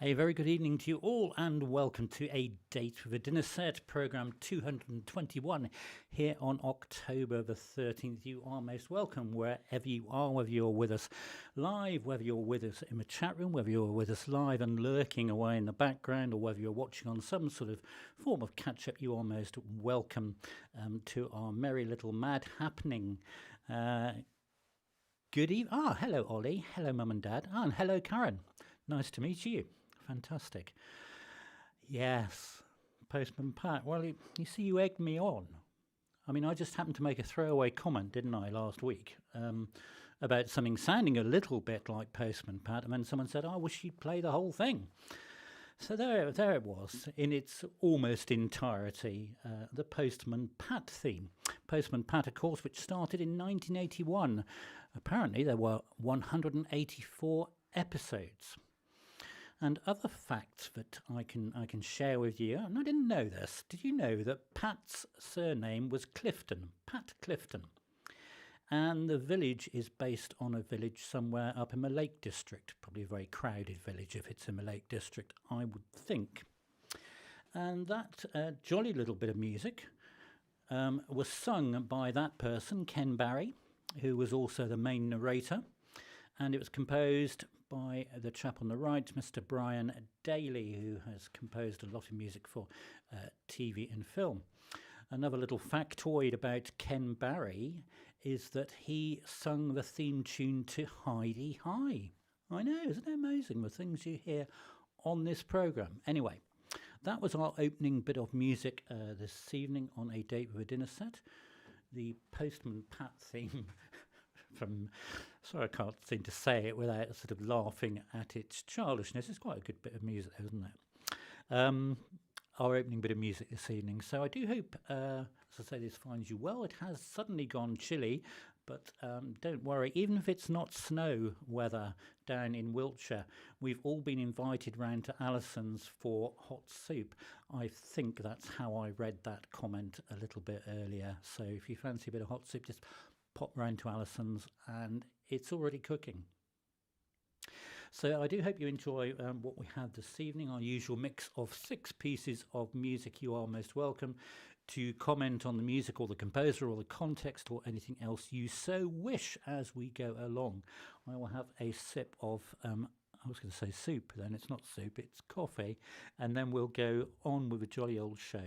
A very good evening to you all and welcome to A Date with a Dinner Set, programme 221 here on October the 13th. You are most welcome wherever you are, whether you're with us live, whether you're with us in the chat room, whether you're with us live and lurking away in the background, or whether you're watching on some sort of form of catch-up. You are most welcome to our merry little mad happening. Good evening. Hello Ollie, hello Mum and Dad, and hello Karen. Nice to meet you. Fantastic. Yes, Postman Pat. Well, you see, you egged me on. I mean, I just happened to make a throwaway comment, didn't I, last week, about something sounding a little bit like Postman Pat, and then someone said, I wish you'd play the whole thing. So there it was, in its almost entirety, the Postman Pat theme. Postman Pat, of course, which started in 1981. Apparently, there were 184 episodes. And other facts that I can share with you, and I didn't know this. Did you know that Pat's surname was Clifton, Pat Clifton? And the village is based on a village somewhere up in the Lake District, probably a very crowded village if it's in the Lake District, I would think. And that jolly little bit of music was sung by that person, Ken Barry, who was also the main narrator, and it was composed by the chap on the right, Mr. BRYAN, DALY, who has composed a lot of music for TV and film. Another little factoid about Ken Barry is that he sung the theme tune to Heidi High. I know, isn't it amazing, the things you hear on this programme? Anyway, that was our opening bit of music this evening on A Date with a Dinner Set. The Postman Pat theme from, sorry, I can't seem to say it without sort of laughing at its childishness. It's quite a good bit of music, isn't it? Our opening bit of music this evening. So I do hope, as I say, this finds you well. It has suddenly gone chilly, but don't worry. Even if it's not snow weather down in Wiltshire, we've all been invited round to Alison's for hot soup. I think that's how I read that comment a little bit earlier. So if you fancy a bit of hot soup, just pop round to Alison's and it's already cooking. So I do hope you enjoy what we have this evening, our usual mix of 6 pieces of music. You are most welcome to comment on the music or the composer or the context or anything else you so wish as we go along. I will have a sip of, I was going to say soup, then it's not soup, it's coffee, and then we'll go on with a jolly old show.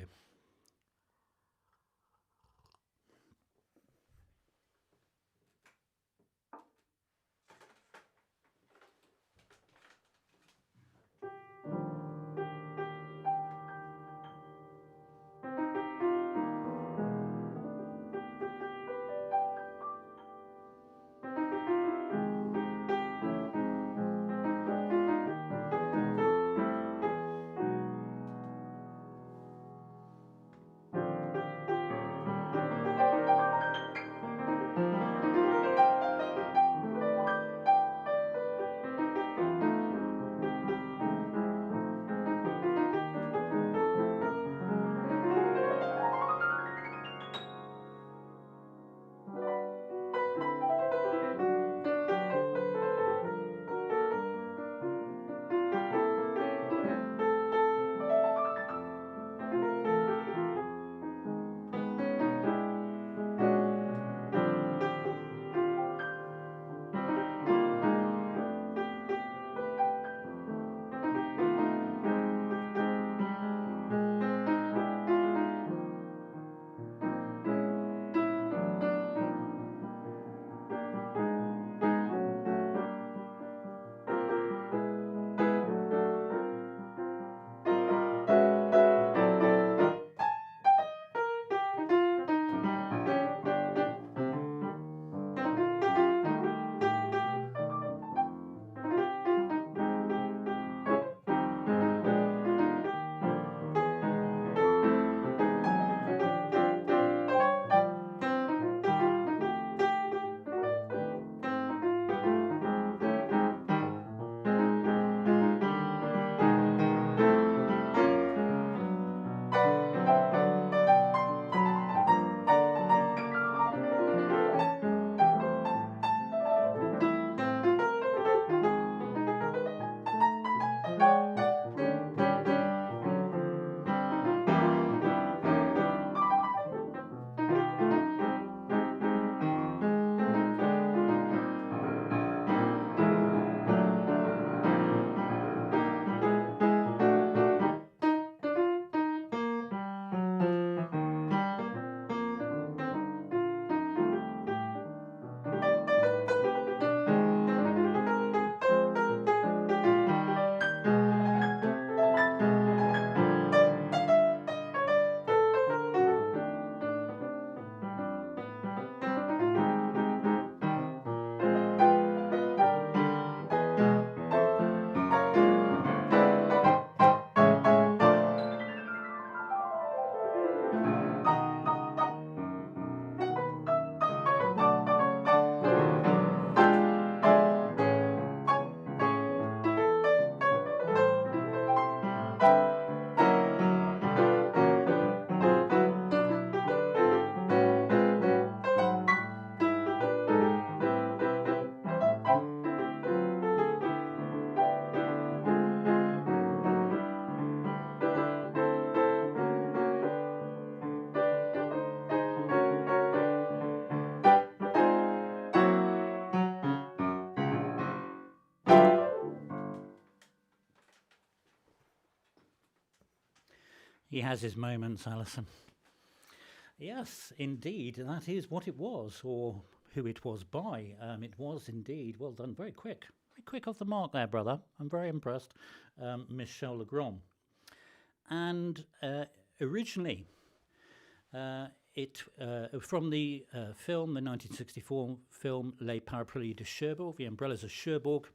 He has his moments, Alison. Yes, indeed, that is what it was, or who it was by. It was indeed, well done, very quick off the mark there, brother. I'm very impressed. Michel Legrand. And originally, from the film, the 1964 film Les Parapluies de Cherbourg, The Umbrellas of Cherbourg,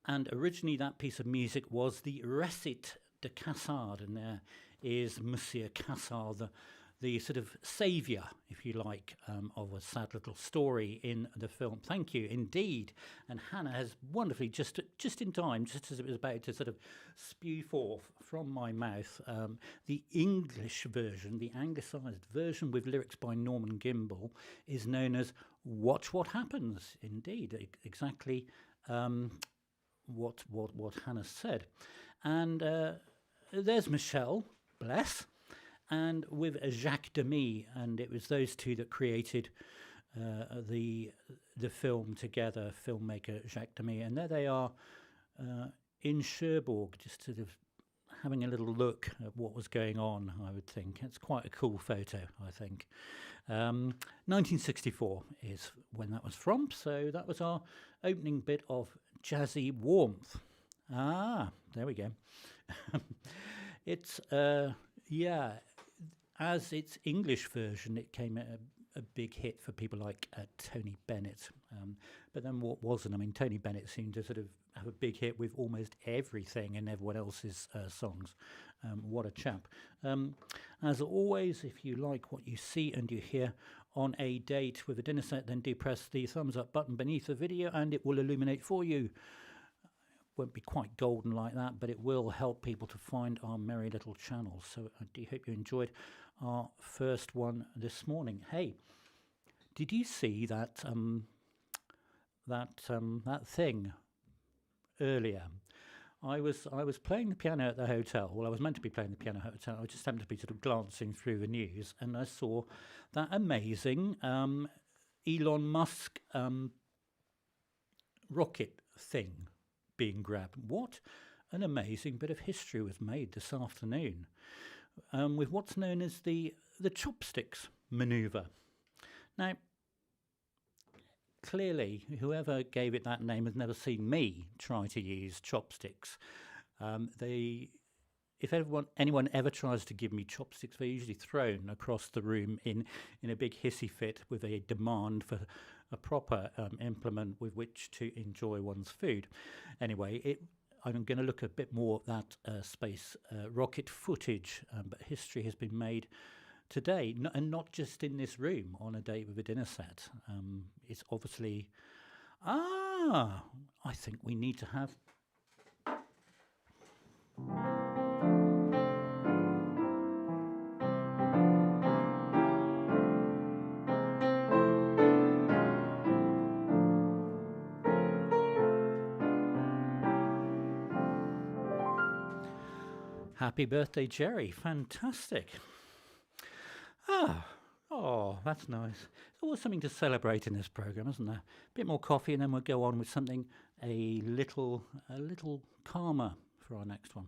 and originally that piece of music was the Recit de Cassard, and there is Monsieur Cassard, the sort of saviour, if you like, of a sad little story in the film. Thank you, indeed. And Hannah has wonderfully, just in time, just as it was about to sort of spew forth from my mouth, the English version, the anglicised version with lyrics by Norman Gimbel, is known as Watch What Happens. Indeed, exactly what Hannah said. And there's Michel, bless, and with Jacques Demy, and it was those two that created the film together, filmmaker Jacques Demy, and there they are in Cherbourg, just sort of having a little look at what was going on, I would think. It's quite a cool photo, I think. 1964 is when that was from, so that was our opening bit of jazzy warmth. Ah, there we go. It's, yeah, as its English version, it came a big hit for people like Tony Bennett. But then what wasn't? I mean, Tony Bennett seemed to sort of have a big hit with almost everything in everyone else's songs. What a chap. As always, if you like what you see and you hear on a date with a dinner set, then do press the thumbs up button beneath the video and it will illuminate for you. Won't be quite golden like that, but it will help people to find our merry little channel. So I do hope you enjoyed our first one this morning. Hey, did you see that that thing earlier? I was playing the piano at the hotel. Well, I was meant to be playing the piano at the hotel. I just happened to be sort of glancing through the news, and I saw that amazing Elon Musk rocket thing being grabbed. What an amazing bit of history was made this afternoon with what's known as the chopsticks manoeuvre. Now, clearly, whoever gave it that name has never seen me try to use chopsticks. If anyone ever tries to give me chopsticks, they're usually thrown across the room in a big hissy fit with a demand for a proper implement with which to enjoy one's food. Anyway, I'm going to look a bit more at that space rocket footage, but history has been made today, and not just in this room on a date with a dinner set. It's obviously... I think we need to have... Happy birthday, Jerry. Fantastic. Oh, that's nice. There's always something to celebrate in this programme, isn't there? A bit more coffee and then we'll go on with something a little calmer for our next one.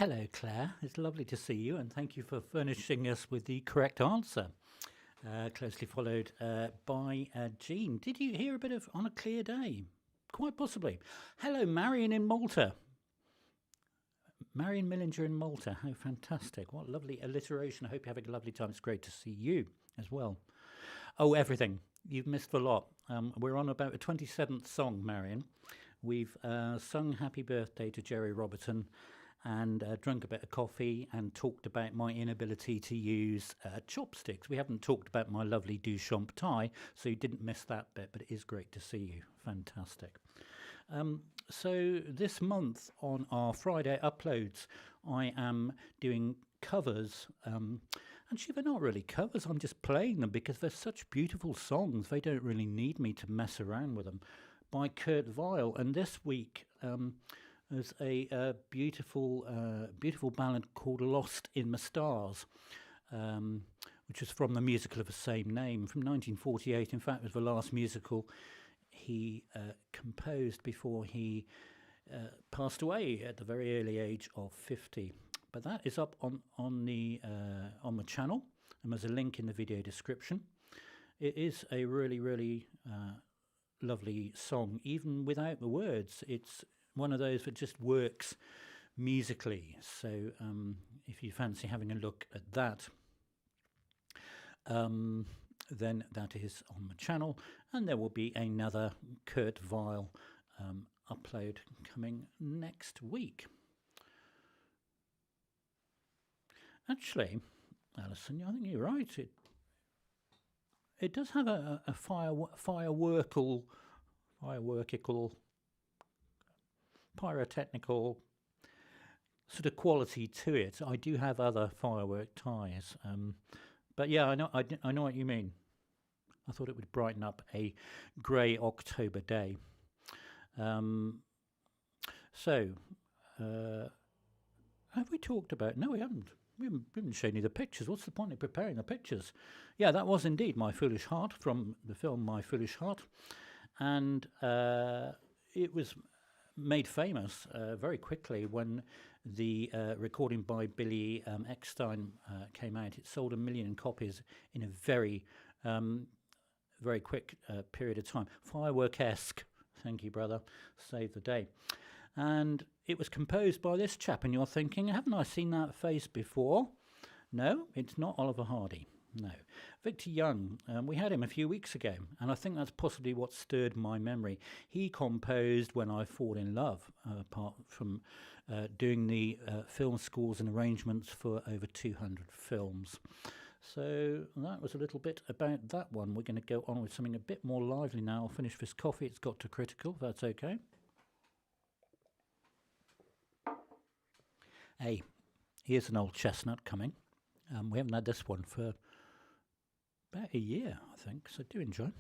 Hello, Claire. It's lovely to see you, and thank you for furnishing us with the correct answer. Closely followed by Jean. Did you hear a bit of On a Clear Day? Quite possibly. Hello, Marion in Malta. Marion Millinger in Malta. How fantastic. What lovely alliteration. I hope you're having a lovely time. It's great to see you as well. Oh, everything. You've missed a lot. We're on about a 27th song, Marion. We've sung Happy Birthday to Jerry Robertson and drunk a bit of coffee and talked about my inability to use chopsticks. We haven't talked about my lovely Duchamp tie, so you didn't miss that bit, but it is great to see you. Fantastic. So this month on our Friday uploads, I am doing covers. Actually, they're not really covers. I'm just playing them because they're such beautiful songs. They don't really need me to mess around with them. By KURT WEILL. And this week, there's a beautiful ballad called Lost in the Stars, which is from the musical of the same name from 1948. In fact, it was the last musical he composed before he passed away at the very early age of 50. But that is up on the channel, and there's a link in the video description. It is a really lovely song, even without the words. It's one of those that just works musically. So if you fancy having a look at that, then that is on the channel, and there will be another KURT WEILL upload coming next week. Actually, Alison, I think you're right. It does have a fireworkical, pyrotechnical sort of quality to it. I do have other firework ties, but yeah, I know what you mean. I thought it would brighten up a grey October day. So, have we talked about? No, we haven't. We haven't shown you the pictures. What's the point of preparing the pictures? Yeah, that was indeed My Foolish Heart from the film My Foolish Heart, and it was made famous very quickly when the recording by Billy Eckstine came out. It sold 1 million copies in a very quick period of time. Firework-esque. Thank you, brother. Saved the day. And it was composed by this chap, and you're thinking, haven't I seen that face before? No, it's not Oliver Hardy. No. Victor Young, we had him a few weeks ago, and I think that's possibly what stirred my memory. He composed When I Fall in Love, apart from doing the film scores and arrangements for over 200 films. So that was a little bit about that one. We're going to go on with something a bit more lively now. I'll finish this coffee. It's got to critical, if that's okay. Hey, here's an old chestnut coming. We haven't had this one for about a year, I think, so do enjoy.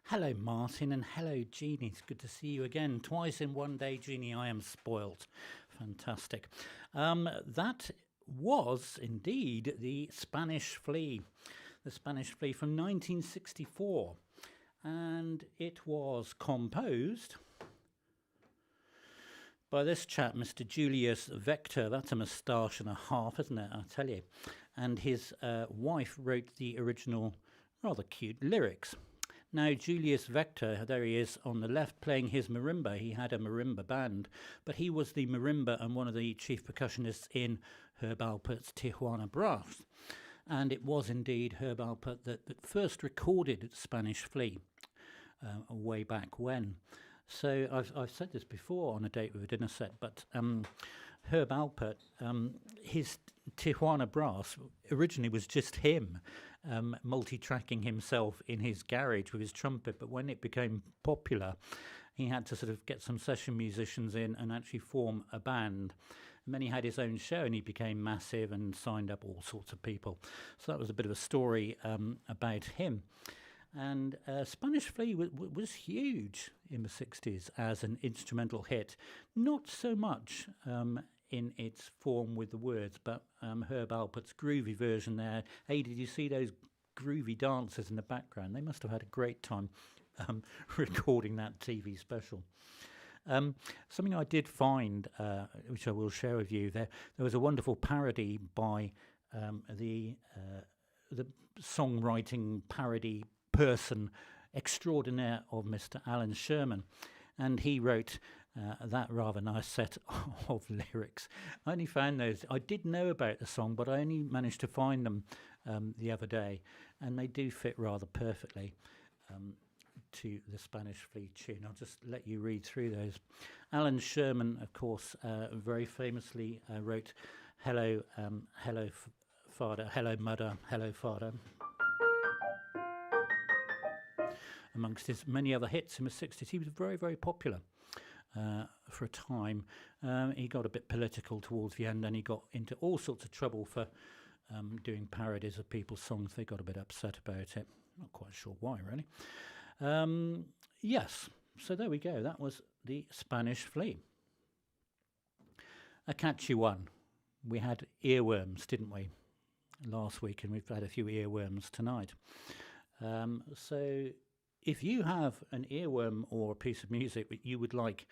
Hello, Martin, and hello, Jeannie. It's good to see you again. Twice in one day, Jeannie. I am spoilt. Fantastic. That was indeed the Spanish Flea. The Spanish Flea from 1964. And it was composed by this chap, Mr. Julius Wechter. That's a moustache and a half, isn't it? I tell you. And his wife wrote the original, rather cute lyrics. Now, Julius Wechter, there he is on the left playing his marimba. He had a marimba band, but he was the marimba and one of the chief percussionists in Herb Alpert's Tijuana Brass. And it was indeed Herb Alpert that first recorded Spanish Flea way back when. So I've said this before on A Date with a Dinner Set, but Herb Alpert, his Tijuana Brass originally was just him multi-tracking himself in his garage with his trumpet, but when it became popular, he had to sort of get some session musicians in and actually form a band. And then he had his own show and he became massive and signed up all sorts of people. So that was a bit of a story about him. And Spanish Flea was huge in the 60s as an instrumental hit. Not so much in its form with the words, but Herb Alpert's groovy version there. Hey, did you see those groovy dancers in the background? They must have had a great time recording that TV special. Something I did find, which I will share with you, there was a wonderful parody by the songwriting parody person extraordinaire of Mr. Alan Sherman, and he wrote that rather nice set of lyrics. I only found those. I did know about the song, but I only managed to find them the other day, and they do fit rather perfectly to the Spanish Flea tune. I'll just let you read through those. Alan Sherman, of course, very famously wrote Hello, Hello Father, Hello Mother, Hello Father, amongst his many other hits in the 60s. He was very, very popular for a time. He got a bit political towards the end, and he got into all sorts of trouble for doing parodies of people's songs. They got a bit upset about it. Not quite sure why, really. Yes, so there we go. That was the Spanish Flea. A catchy one. We had earworms, didn't we, last week, and we've had a few earworms tonight. So if you have an earworm or a piece of music that you would like,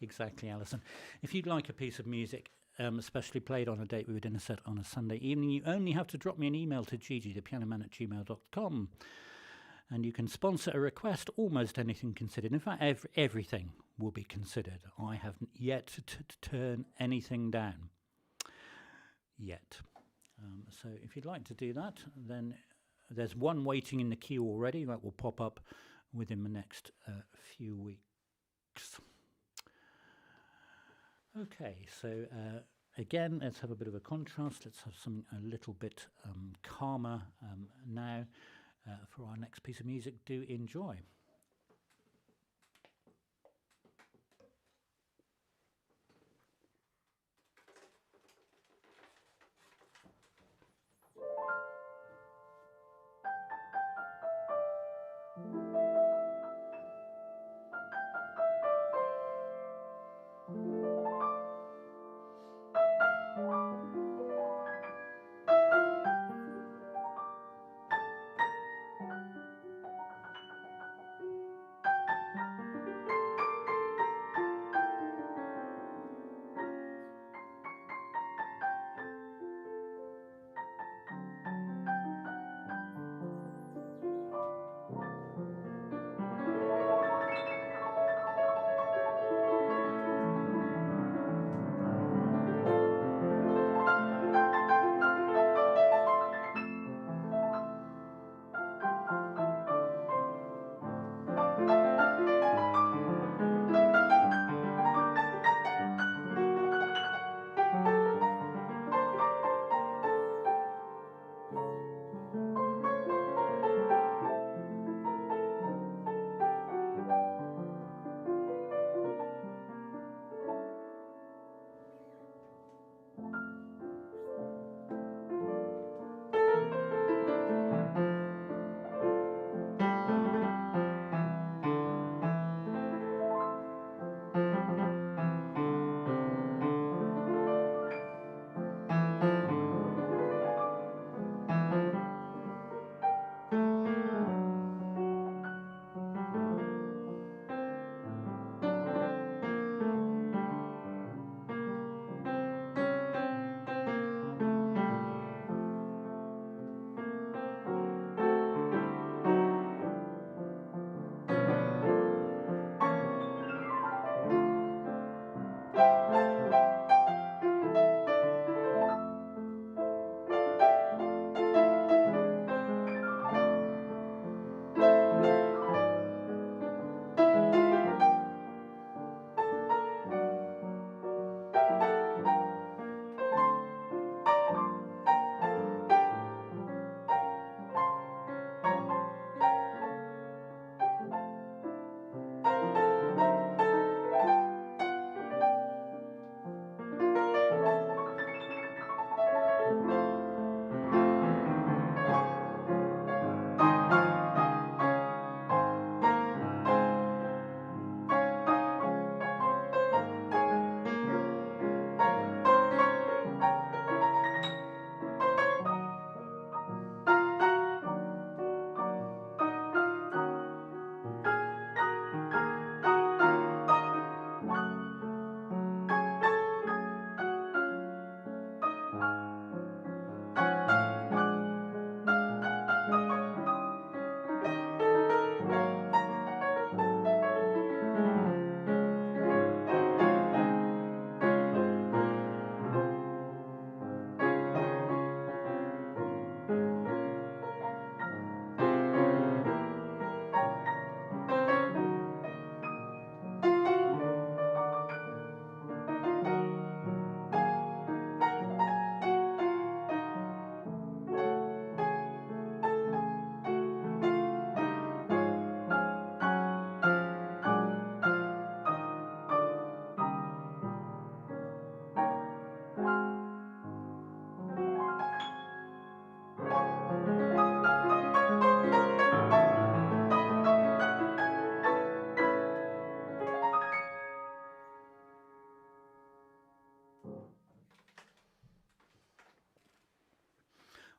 exactly, Alison. If you'd like a piece of music, especially played on A Date with a Dinner Set on a Sunday evening, you only have to drop me an email to gigi@thepianoman@gmail.com, and you can sponsor a request, almost anything considered. In fact, everything will be considered. I haven't yet to turn anything down. Yet. So if you'd like to do that, then there's one waiting in the queue already that will pop up within the next few weeks. Okay, so again, let's have a bit of a contrast. Let's have something a little bit calmer now for our next piece of music. Do enjoy.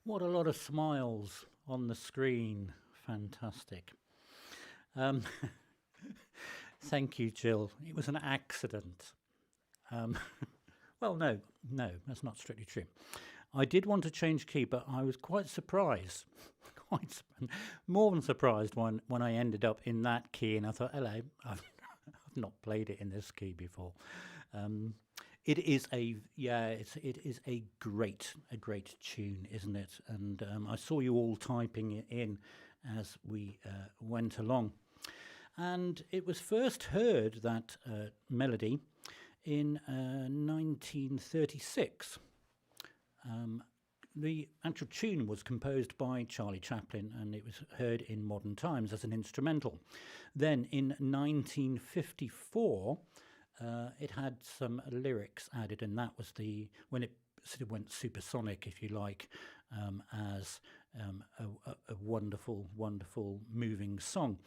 What a lot of smiles on the screen. Fantastic. Thank you, Jill. It was an accident. Well, no, that's not strictly true. I did want to change key, but I was quite surprised, more than surprised when I ended up in that key, and I thought, hello, I've not played it in this key before. It is a great tune, isn't it? And I saw you all typing it in as we went along, and it was first heard, that melody, in 1936. The actual tune was composed by Charlie Chaplin, and it was heard in modern times as an instrumental. Then in 1954, it had some lyrics added, and that was when it sort of went supersonic, if you like, as a wonderful, wonderful, moving song.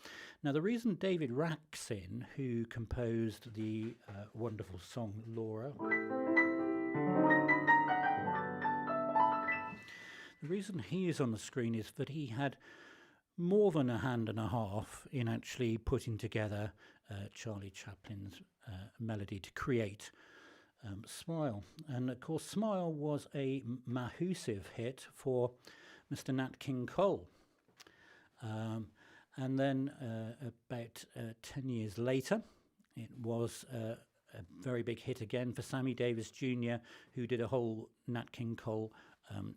Now, the reason David Raksin, who composed the wonderful song Laura, the reason he is on the screen is that he had more than a hand and a half in actually putting together Charlie Chaplin's melody to create Smile. And of course, Smile was a massive hit for Mr. Nat King Cole. And then about 10 years later, it was a very big hit again for Sammy Davis Jr., who did a whole Nat King Cole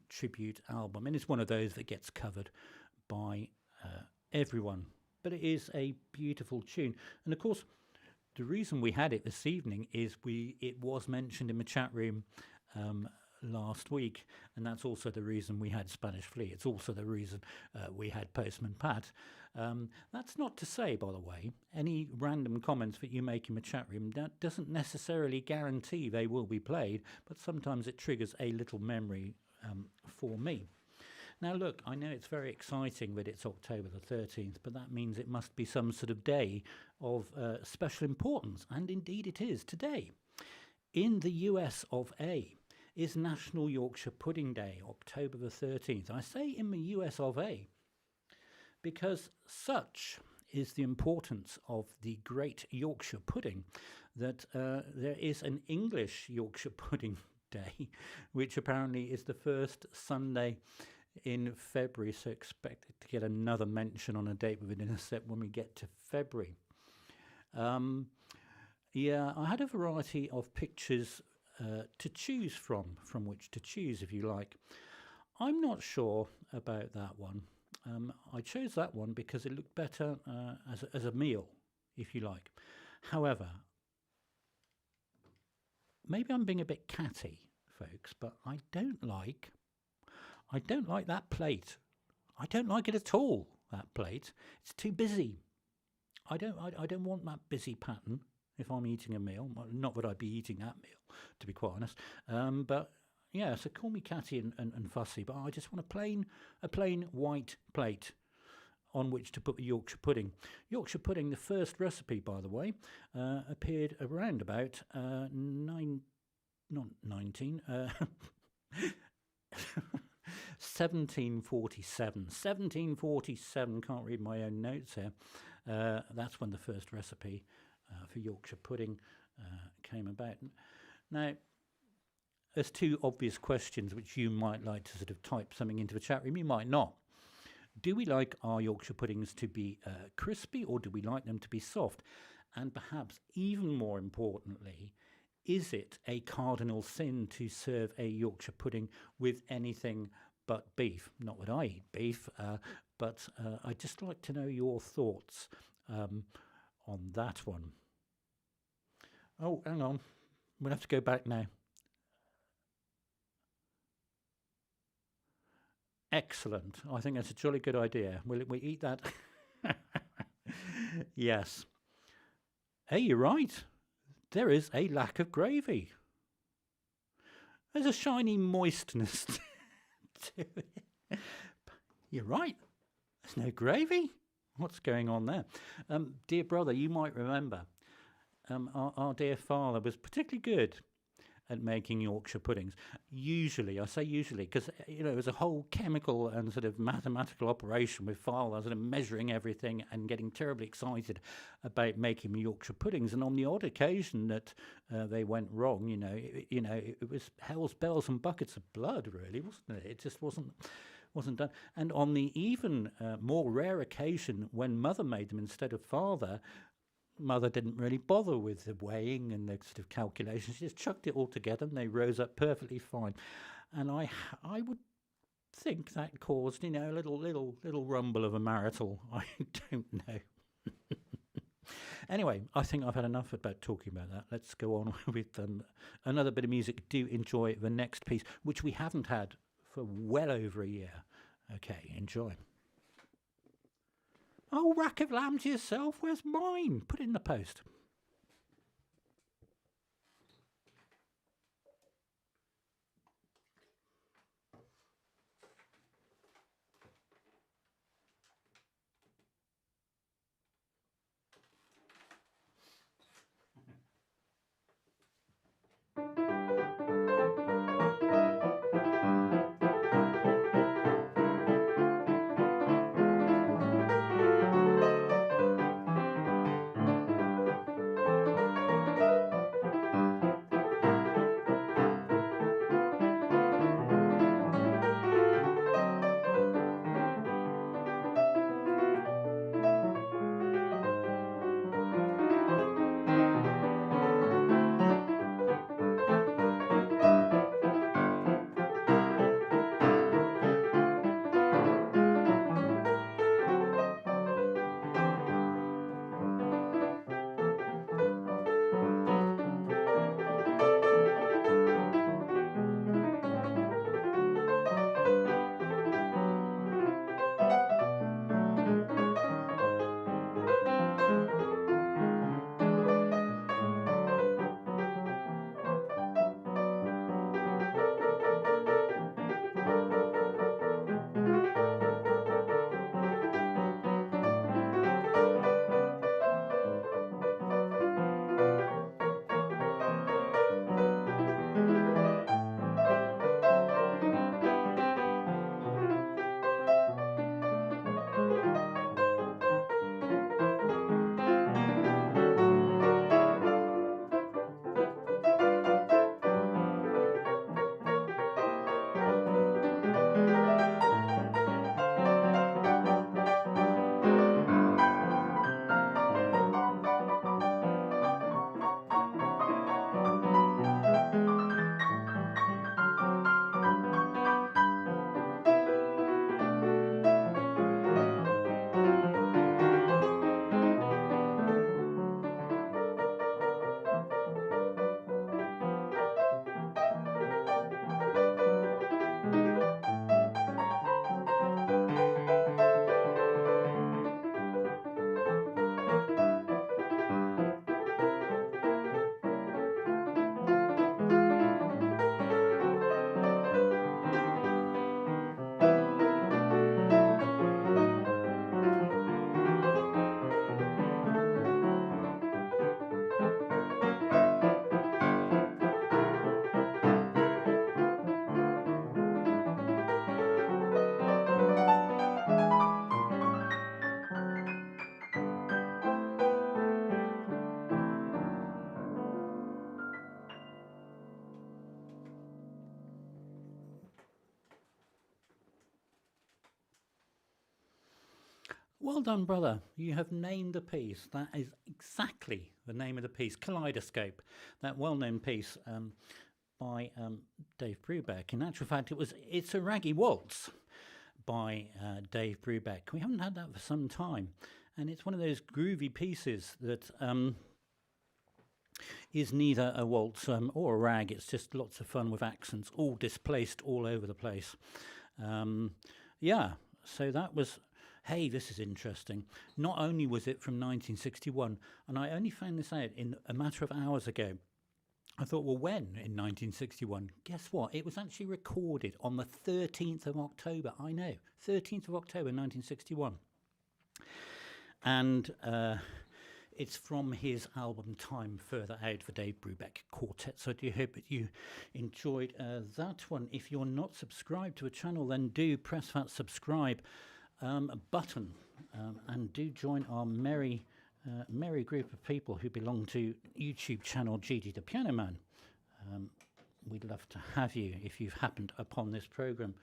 tribute album. And it's one of those that gets covered by everyone. But it is a beautiful tune. And of course, the reason we had it this evening is it was mentioned in the chat room last week, and that's also the reason we had Spanish FLEA. It's also the reason we had Postman Pat. That's not to say, by the way, any random comments that you make in the chat room, that doesn't necessarily guarantee they will be played, but sometimes it triggers a little memory for me. Now look, I know it's very exciting that it's October the 13th, but that means it must be some sort of day of special importance, and indeed it is today. In the US of A is National Yorkshire Pudding Day, October the 13th. I say in the US of A because such is the importance of the great Yorkshire pudding that there is an English Yorkshire Pudding Day, which apparently is the first Sunday in February, so expected to get another mention on a date with an intercept when we get to February. Yeah, I had a variety of pictures to choose from which to choose, if you like. I'm not sure about that one. I chose that one because it looked better as a meal, if you like. However, maybe I'm being a bit catty, folks, but I don't like that plate. I don't like it at all, that plate. It's too busy. I don't want that busy pattern if I'm eating a meal. Well, not that I'd be eating that meal, to be quite honest. But yeah, so call me catty and fussy, but I just want a plain white plate on which to put the Yorkshire pudding. Yorkshire pudding, the first recipe, by the way, appeared around about 1747. 1747, can't read my own notes here. That's when the first recipe for Yorkshire pudding came about. Now, there's two obvious questions which you might like to sort of type something into the chat room. You might not. Do we like our Yorkshire puddings to be crispy, or do we like them to be soft? And perhaps even more importantly, is it a cardinal sin to serve a Yorkshire pudding with anything but beef? Not that I eat beef, but I'd just like to know your thoughts on that one. Oh, hang on. We'll have to go back now. Excellent. I think that's a jolly good idea. Will we eat that? Yes. Hey, you're right. There is a lack of gravy. There's a shiny moistness to it. You're right. There's no gravy. What's going on there? Dear brother, you might remember our dear father was particularly good at making Yorkshire puddings. Usually, I say usually, because it was a whole chemical and sort of mathematical operation with file, sort of measuring everything and getting terribly excited about making Yorkshire puddings. And on the odd occasion that they went wrong, it was hell's bells and buckets of blood, really, wasn't it? It just wasn't done. And on the even more rare occasion when Mother made them instead of Father, Mother didn't really bother with the weighing and the sort of calculations. She just chucked it all together and they rose up perfectly fine. And I would think that caused, a little rumble of a marital. I don't know. Anyway, I think I've had enough about talking about that. Let's go on with another bit of music. Do enjoy the next piece, which we haven't had for well over a year. Okay, enjoy. Oh, rack of lambs yourself, where's mine? Put it in the post. Well done, brother. You have named the piece. That is exactly the name of the piece, Kaleidoscope, that well-known piece by Dave Brubeck. In actual fact, it's a raggy waltz by Dave Brubeck. We haven't had that for some time, and it's one of those groovy pieces that is neither a waltz or a rag. It's just lots of fun with accents, all displaced all over the place. Yeah, so that was... Hey, this is interesting. Not only was it from 1961, and I only found this out in a matter of hours ago. I thought, well, when in 1961? Guess what? It was actually recorded on the 13th of October. I know, 13th of October, 1961. And it's from his album Time Further Out for Dave Brubeck Quartet. So I do hope that you enjoyed that one. If you're not subscribed to a channel, then do press that subscribe button and do join our merry group of people who belong to YouTube channel Gigi the Piano Man. We'd love to have you if you've happened upon this programme.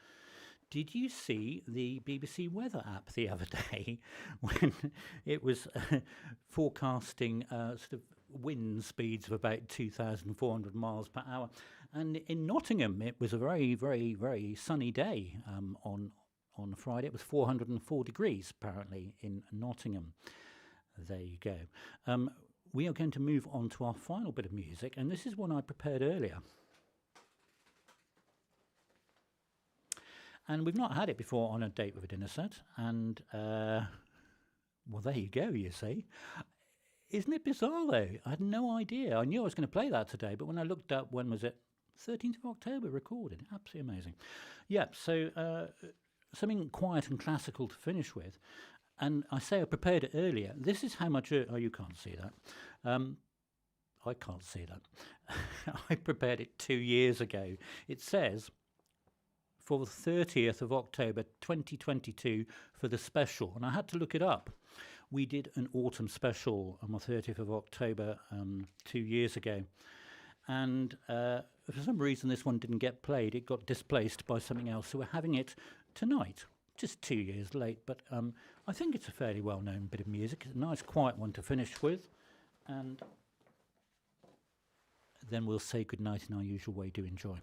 Did you see the BBC weather app the other day when it was forecasting sort of wind speeds of about 2,400 miles per hour? And in Nottingham, it was a very, very, very sunny day on Friday. It was 404 degrees, apparently, in Nottingham. There you go. We are going to move on to our final bit of music, and this is one I prepared earlier. And we've not had it before on A Date with a Dinner Set. And, well, there you go, you see. Isn't it bizarre, though? I had no idea. I knew I was going to play that today, but when I looked up, when was it? 13th of October recorded. Absolutely amazing. Yeah, so something quiet and classical to finish with. And I say I prepared it earlier. This is how much... oh, you can't see that. I can't see that. I prepared it 2 years ago. It says... for the 30th of October 2022 for the special. And I had to look it up. We did an autumn special on the 30th of October 2 years ago. And for some reason this one didn't get played. It got displaced by something else. So we're having it tonight, just 2 years late. But I think it's a fairly well-known bit of music. It's a nice quiet one to finish with. And then we'll say goodnight in our usual way. Do enjoy.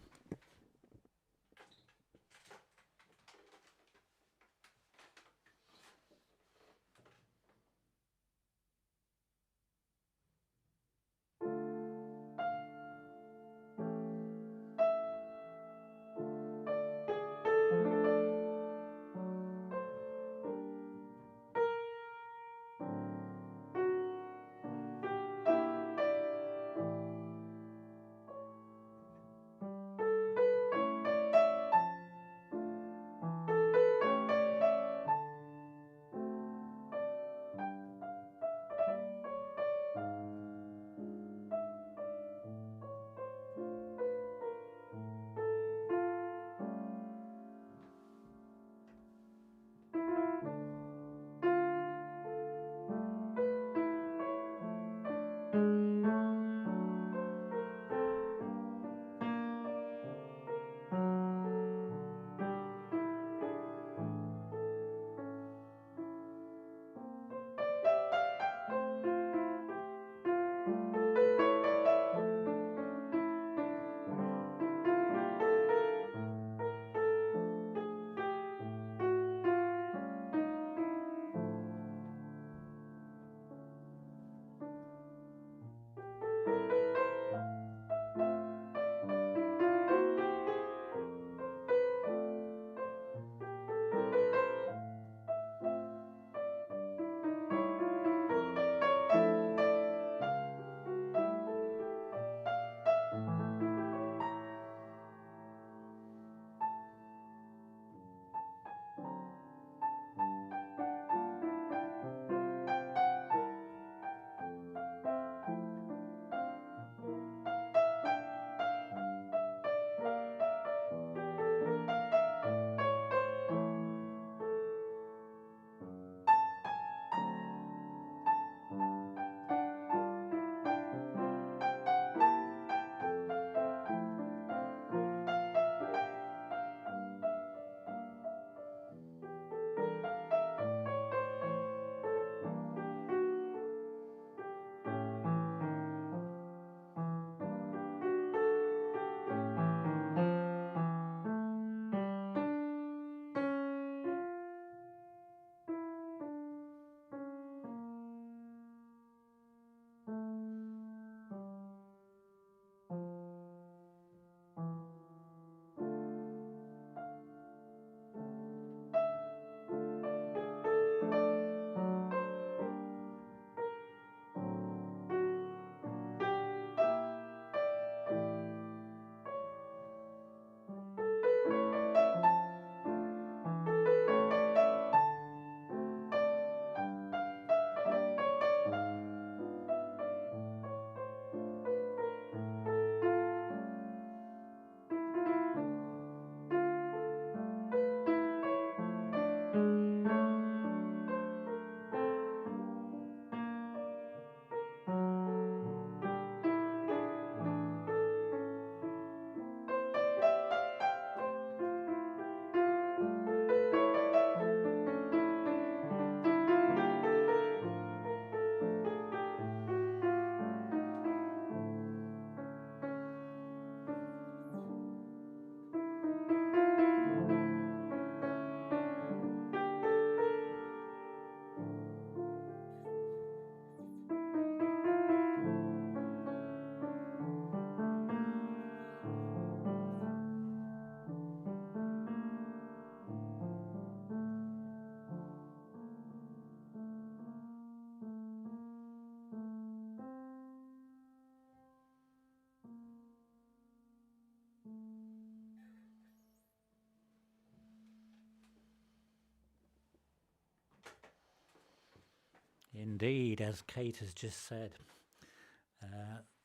Indeed, as Kate has just said.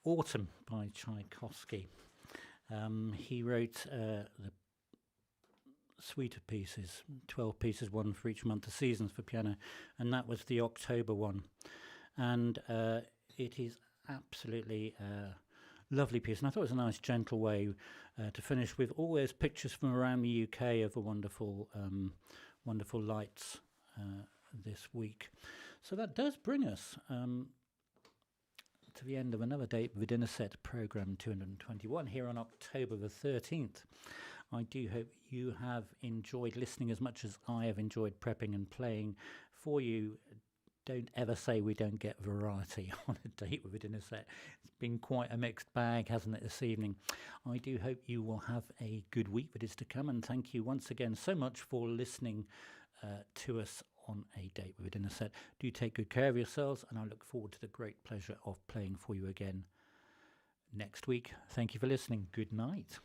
Autumn by Tchaikovsky. He wrote the suite of pieces, 12 pieces, one for each month of seasons for piano, and that was the October one. And it is absolutely lovely piece, and I thought it was a nice gentle way to finish with all those pictures from around the UK of the wonderful wonderful lights this week. So that does bring us to the end of another Date with a Dinner Set programme 221 here on October the 13th. I do hope you have enjoyed listening as much as I have enjoyed prepping and playing for you. Don't ever say we don't get variety on a Date with a Dinner Set. It's been quite a mixed bag, hasn't it, this evening? I do hope you will have a good week that is to come, and thank you once again so much for listening to us on a Date with a Dinner Set. Do take good care of yourselves, and I look forward to the great pleasure of playing for you again next week. Thank you for listening. Good night.